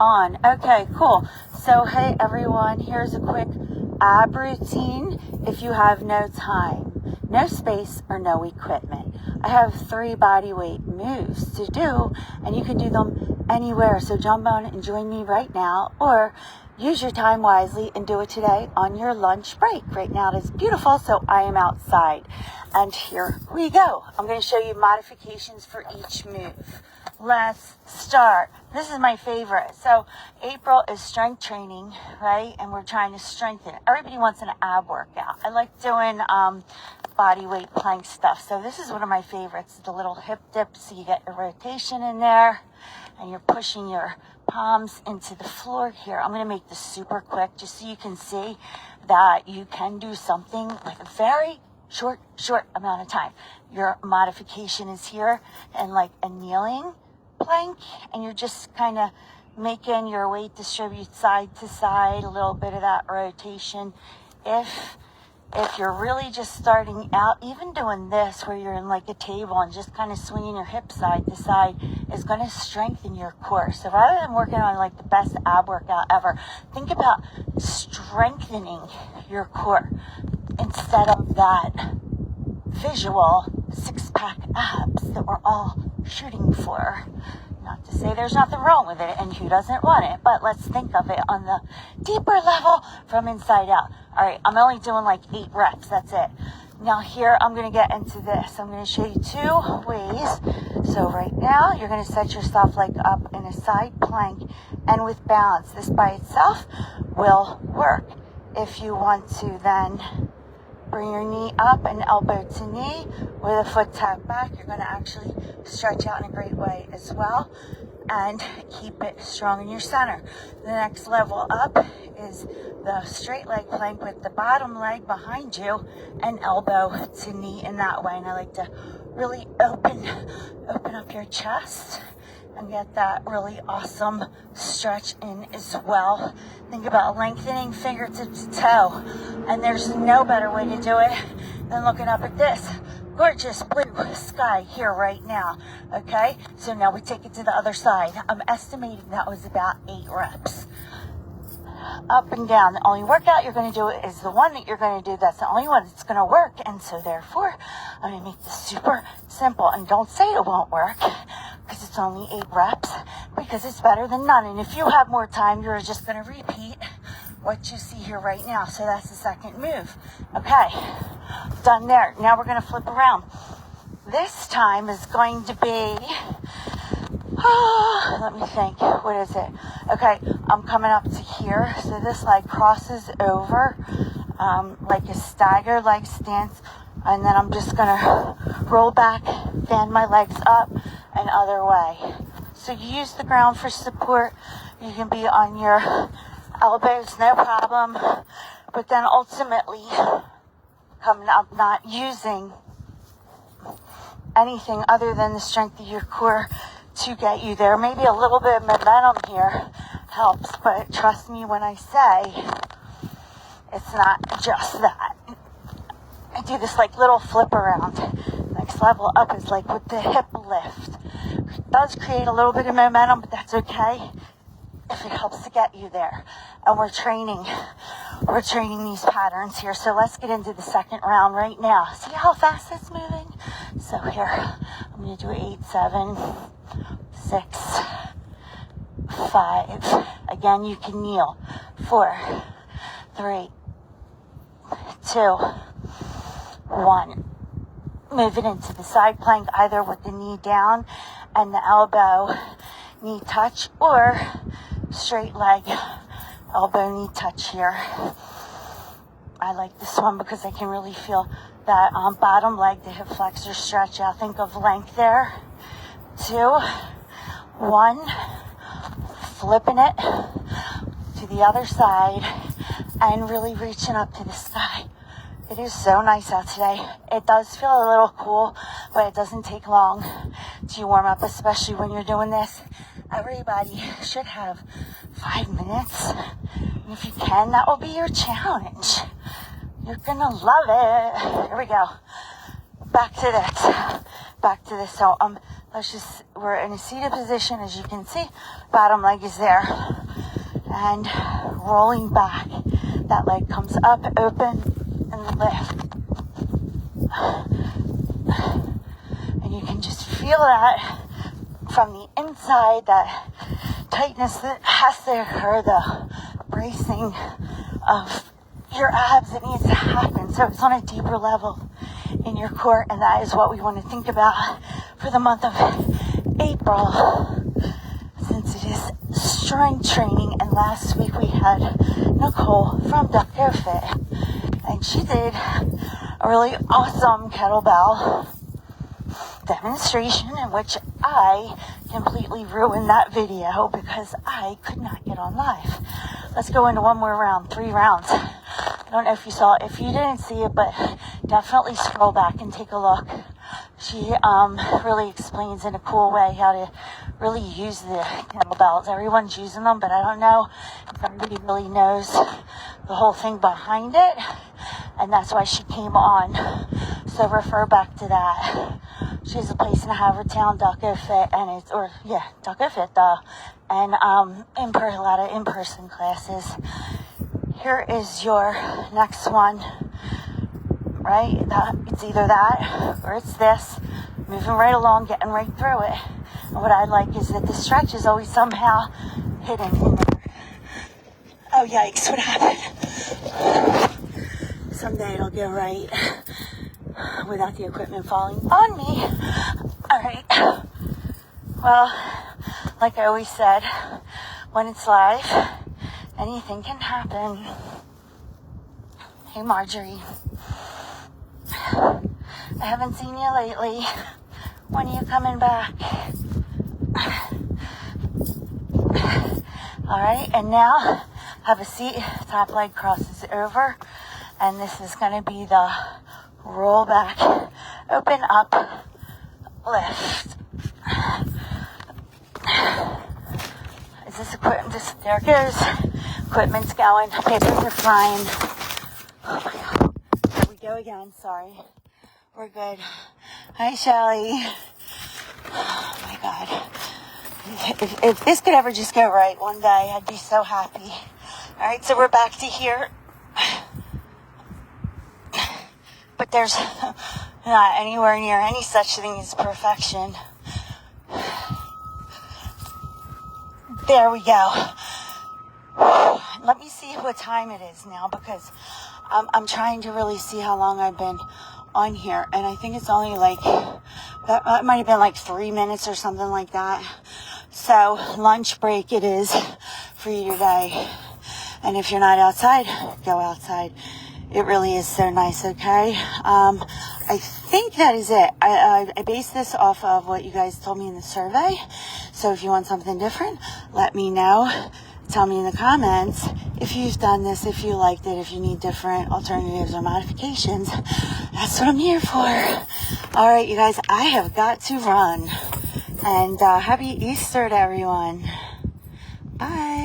on. Okay, cool. So, hey everyone, here's a quick ab routine if you have no time, no space, or no equipment. I have 3 body weight moves to do, and you can do them anywhere. So jump on and join me right now, or use your time wisely and do it today on your lunch break. Right now it is beautiful, so I am outside. And here we go. I'm going to show you modifications for each move. Let's start. This is my favorite. So April is strength training, right? And we're trying to strengthen. Everybody wants an ab workout. I like doing body weight plank stuff. So this is one of my favorites, the little hip dip. So you get a rotation in there and you're pushing your palms into the floor here. I'm going to make this super quick just so you can see that you can do something like a very short amount of time. Your modification is here and like a kneeling plank, and you're just kind of making your weight distribute side to side, a little bit of that rotation. If you're really just starting out, even doing this where you're in like a table and just kind of swinging your hips side to side is going to strengthen your core. So rather than working on like the best ab workout ever, think about strengthening your core instead of that visual 6-pack abs that we're all shooting for. Not to say there's nothing wrong with it, and who doesn't want it, but let's think of it on the deeper level from inside out. All right, I'm only doing like 8 reps. That's it. Now here, I'm going to get into this. I'm going to show you 2 ways. So right now, you're going to set yourself like up in a side plank and with balance. This by itself will work. If you want to then bring your knee up and elbow to knee with a foot tap back, you're going to actually stretch out in a great way as well and keep it strong in your center. The next level up is the straight leg plank with the bottom leg behind you and elbow to knee in that way. And I like to really open up your chest and get that really awesome stretch in as well. Think about lengthening fingertip to toe. And there's no better way to do it than looking up at this gorgeous blue sky here right now. Okay, so now we take it to the other side. I'm estimating that was about 8 reps. Up and down. The only workout you're going to do is the one that you're going to do. That's the only one that's going to work. And so therefore, I'm going to make this super simple. And don't say it won't work, because it's only 8 reps, because it's better than none. And if you have more time, you're just going to repeat what you see here right now. So that's the second move. Okay, done there. Now we're going to flip around. This time is going to be, let me think, what is it? Okay, I'm coming up to here. So this leg crosses over like a stagger leg stance. And then I'm just going to roll back, fan my legs up, and other way. So you use the ground for support. You can be on your elbows, no problem. But then ultimately, coming up, not using anything other than the strength of your core to get you there. Maybe a little bit of momentum here helps, but trust me when I say it's not just that. I do this like little flip around. Next level up is like with the hip lift. It does create a little bit of momentum, but that's okay if it helps to get you there. And we're training these patterns here. So let's get into the second round right now. See how fast it's moving? So here, I'm going to do 8, 7, 6, 5. Again, you can kneel. 4, 3, 2, 1. Move it into the side plank, either with the knee down and the elbow knee touch, or straight leg elbow knee touch here. I like this one because I can really feel that bottom leg, the hip flexor stretch out. Think of length there. 2, 1, flipping it to the other side and really reaching up to the sky. It is so nice out today. It does feel a little cool, but it doesn't take long to warm up, especially when you're doing this. Everybody should have 5 minutes. And if you can, that will be your challenge. You're gonna love it. Here we go. Back to this. back to this. So we're in a seated position, as you can see. Bottom leg is there, and rolling back. That leg comes up, open, and lift. And you can just feel that from the inside, that tightness that has to occur, the bracing of your abs that needs to happen. So it's on a deeper level in your core, and that is what we want to think about for the month of April, since it is strength training. And last week we had Nicole from Dr. Fit, and she did a really awesome kettlebell demonstration in which I completely ruined that video because I could not get on live. Let's go into one more round, 3 rounds. I don't know if you saw it. If you didn't see it, but definitely scroll back and take a look. She really explains in a cool way how to really use the kettlebells. Everyone's using them, but I don't know if everybody really knows the whole thing behind it, and that's why she came on. So refer back to that. She has a place in Havertown, Dr. Fit, and Dr. Fit, and a lot of in-person classes. Here is your next one, right? It's either that or it's this. Moving right along, getting right through it. And what I like is that the stretch is always somehow hidden in there. Oh, yikes, what happened? Someday it'll go right without the equipment falling on me. All right. Well, like I always said, when it's live, anything can happen. Hey, Marjorie. I haven't seen you lately. When are you coming back? All right, and now have a seat. Top leg crosses over, and this is going to be the roll back, open up, lift. Is this equipment? There it goes. Equipment's going. Papers are flying. Oh my God. Here we go again. Sorry. We're good. Hi, Shelly. Oh my God. If this could ever just go right one day, I'd be so happy. All right, so we're back to here. But there's not anywhere near any such thing as perfection. There we go. Let me see what time it is now, because I'm trying to really see how long I've been on here. And I think it's only that might have been like 3 minutes or something like that. So lunch break it is for you today. And if you're not outside, go outside. It really is so nice, okay? I think that is it. I based this off of what you guys told me in the survey. So if you want something different, let me know. Tell me in the comments if you've done this, if you liked it, if you need different alternatives or modifications. That's what I'm here for. All right, you guys, I have got to run. And happy Easter to everyone. Bye.